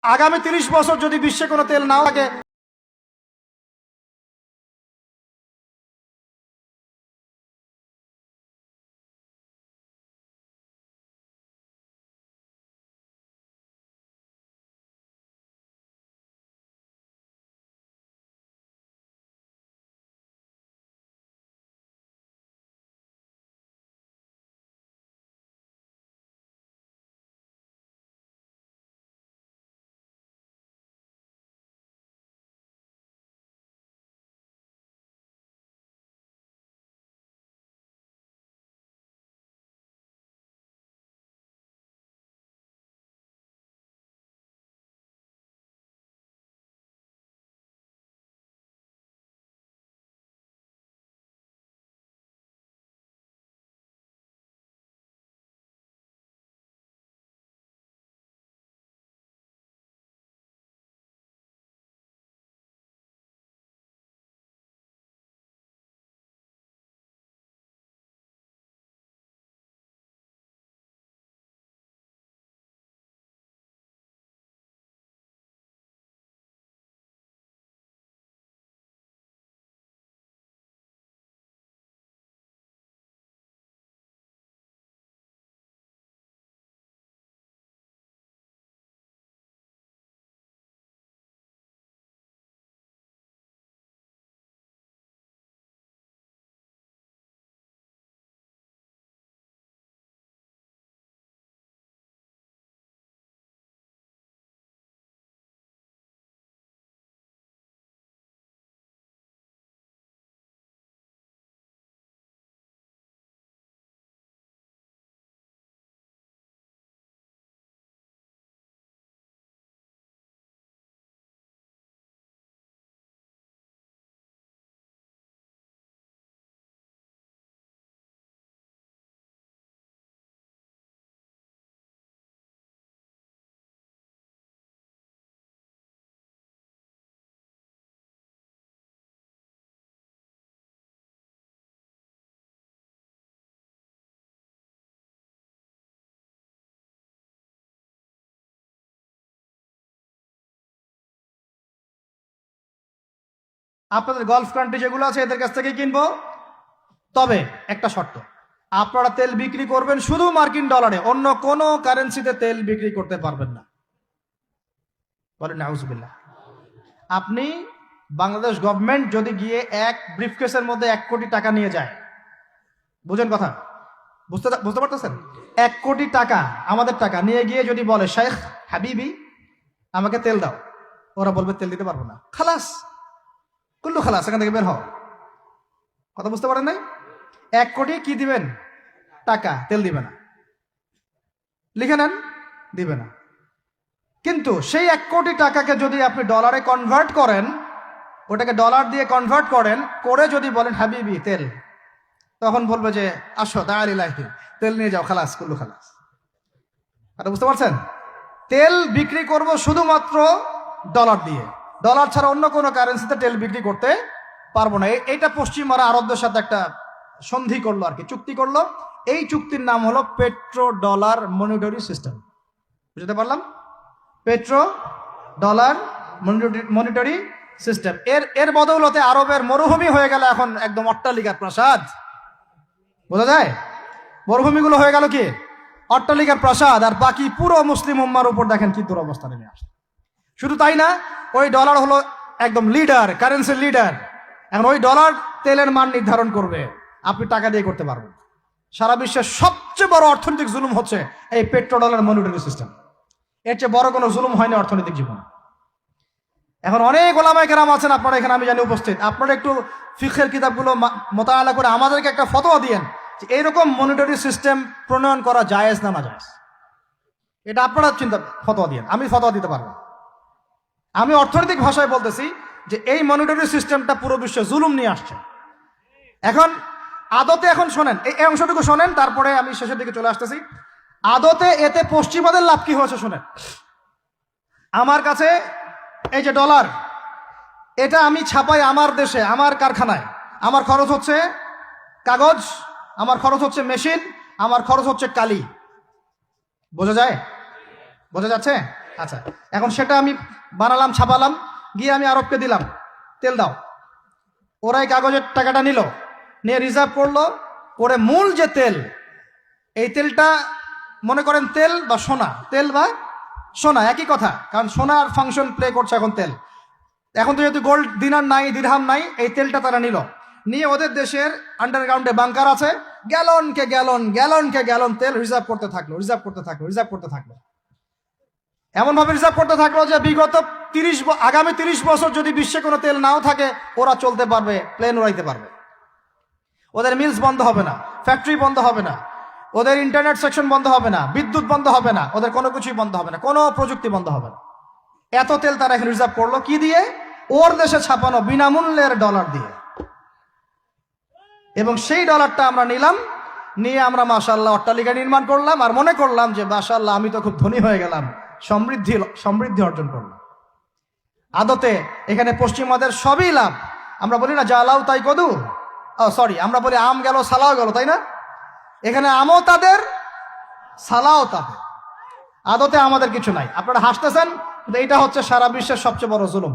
আগামী 30 বছর যদি বিশ্বে কোনো তেল নাও থাকে, আপনাদের গলফ কান্ট্রি যেগুলো আছে এদের কাছ থেকে কিনবো। তবে একটা শর্ত, আপনারা তেল বিক্রি করবেন শুধু মার্কিন ডলারে, অন্য কোনো কারেন্সিতে তেল বিক্রি করতে পারবেন না। বলেন নাউজুবিল্লাহ। আপনি বাংলাদেশ গভর্নমেন্ট যদি গিয়ে এক ব্রিফকেসের মধ্যে 1 কোটি টাকা নিয়ে যায়, বুঝেন কথা, বুঝতে পারতেছেন? 1 কোটি টাকা আমাদের টাকা নিয়ে গিয়ে যদি বলে শেখ হাবিবি আমাকে তেল দাও, ওরা বলবে তেল দিতে পারবো না, খালাস, কুল্লু খালাস, এখান থেকে বের হও। কথা বুঝতে পারেন নাই? 1 কোটি কি দিবেন? টাকা, তেল দিবে না। লিখে নেন, দিবে না। কিন্তু সেই 1 কোটি টাকাকে যদি আপনি ডলারে কনভার্ট করেন, ওটাকে ডলার দিয়ে কনভার্ট করেন, করে যদি বলেন হাবিবি তেল, তখন বলবে যে আসো তাআলিলাহি, তেল নিয়ে যাও, খালাস, কুল্লু খালাস। এটা বুঝতে পারছেন? তেল বিক্রি করব শুধুমাত্র ডলার দিয়ে, ডলার ছাড়া অন্য কোনো কারেন্সিতে তেল বিক্রি করতে পারবো না। এটা পশ্চিমারা আরবদের সাথে একটা সন্ধি করলো আর কি, চুক্তি করলো। এই চুক্তির নাম হলো পেট্রো ডলার মনিটরি সিস্টেম। বুঝতে পারলাম? Petro dollar monetary system. এর বদৌলতে আরবের মরুভূমি হয়ে গেল এখন একদম অট্টালিকার প্রাসাদ। বোঝা যায়? মরুভূমিগুলো হয়ে গেল কি অট্টালিকার প্রাসাদ, আর বাকি পুরো মুসলিম উম্মার উপর দেখেন কি দুরবস্থা নেমে আসছে। শুধু তাই না, ওই ডলার হলো একদম লিডার, কারেন্সির লিডার। এখন ওই ডলার তেলের মান নির্ধারণ করবে, আপনি টাকা দিয়ে করতে পারবেন। সারা বিশ্বের সবচেয়ে বড় অর্থনৈতিক জুলুম হচ্ছে এই পেট্রো ডলার মনিটরি সিস্টেম। এর চেয়ে বড় কোনো জুলুম হয়নি অর্থনৈতিক জীবনে। এখন অনেক ওলামায়ে কেরাম আছেন আপনারা এখানে, আমি জানি উপস্থিত, আপনারা একটু ফিকহের কিতাবগুলো মোতালা করে আমাদেরকে একটা ফতোয়া দিয়েন যে এইরকম মনিটরি সিস্টেম প্রণয়ন করা জায়েজ না না জায়েজ। এটা আপনারা ফতোয়া দিয়েন, আমি ফতোয়া দিতে পারবো। আমি অর্থনৈতিক ভাষায় বলতেছি যে এই মনিটরি সিস্টেমটা পুরো বিশ্বে জুলুম নিয়ে আসছে। এখন আদতে, এখন শোনেন এই অংশটুকু শোনেন, তারপরে আমি শেষের দিকে চলে আসতেছি। আদতে এতে পশ্চিমাদের লাভ কি হয়েছে শোনেন। আমার কাছে এই যে ডলার, এটা আমি ছাপাই আমার দেশে, আমার কারখানায়। আমার খরচ হচ্ছে কাগজ, আমার খরচ হচ্ছে মেশিন, আমার খরচ হচ্ছে কালি। বোঝা যায়? বোঝা যাচ্ছে? আচ্ছা, এখন সেটা আমি বানালাম, ছাপালাম, গিয়ে আমি আরবকে দিলাম, তেল দাও। ওরা এই কাগজের টাকাটা নিল, নিয়ে রিজার্ভ করলো, করে মূল যে তেল, এই তেলটা মনে করেন তেল বা সোনা, তেল বা সোনা একই কথা, কারণ সোনার ফাংশন প্লে করছে এখন তেল। এখন তো যেহেতু গোল্ড দিনার নাই, দিরহাম নাই, এই তেলটা তারা নিল, নিয়ে ওদের দেশের আন্ডারগ্রাউন্ডে বাংকার আছে, গ্যালনকে গ্যালন তেল রিজার্ভ করতে থাকলো। এমন ভাবে রিজার্ভ করতে থাকলো যে বিগত আগামী 30 বছর যদি বিশ্বে কোনো তেল নাও থাকে, ওরা চলতে পারবে, প্লেন উড়াইতে পারবে। ওদের মিলস বন্ধ হবে না, ফ্যাক্টরি বন্ধ হবে না, ওদের ইন্টারনেট সেকশন বন্ধ হবে না, বিদ্যুৎ বন্ধ হবে না, ওদের কোনো কিছুই বন্ধ হবে না, কোনো প্রযুক্তি বন্ধ হবে না। এত তেল তারা এখন রিজার্ভ করলো কি দিয়ে? ওর দেশে ছাপানো বিনামূল্যের ডলার দিয়ে। এবং সেই ডলারটা আমরা নিলাম, নিয়ে আমরা মাশাআল্লাহ অট্টালিকা নির্মাণ করলাম, আর মনে করলাম যে মাশাআল্লাহ আমি তো খুব ধনী হয়ে গেলাম, সমৃদ্ধি অর্জন করলাম। আদতে এখানে পশ্চিমাদের সবই লাভ। আমরা বলি না জালাও তাই কদু, সরি, আমরা বলি আম গেল সালাও গেল, তাই না? এখানে আমও তাদের, সালাও তাদের। আদতে আমাদের কিছু নাই। আপনারা হাসতেছেন, কিন্তু এইটা হচ্ছে সারা বিশ্বের সবচেয়ে বড় জুলুম।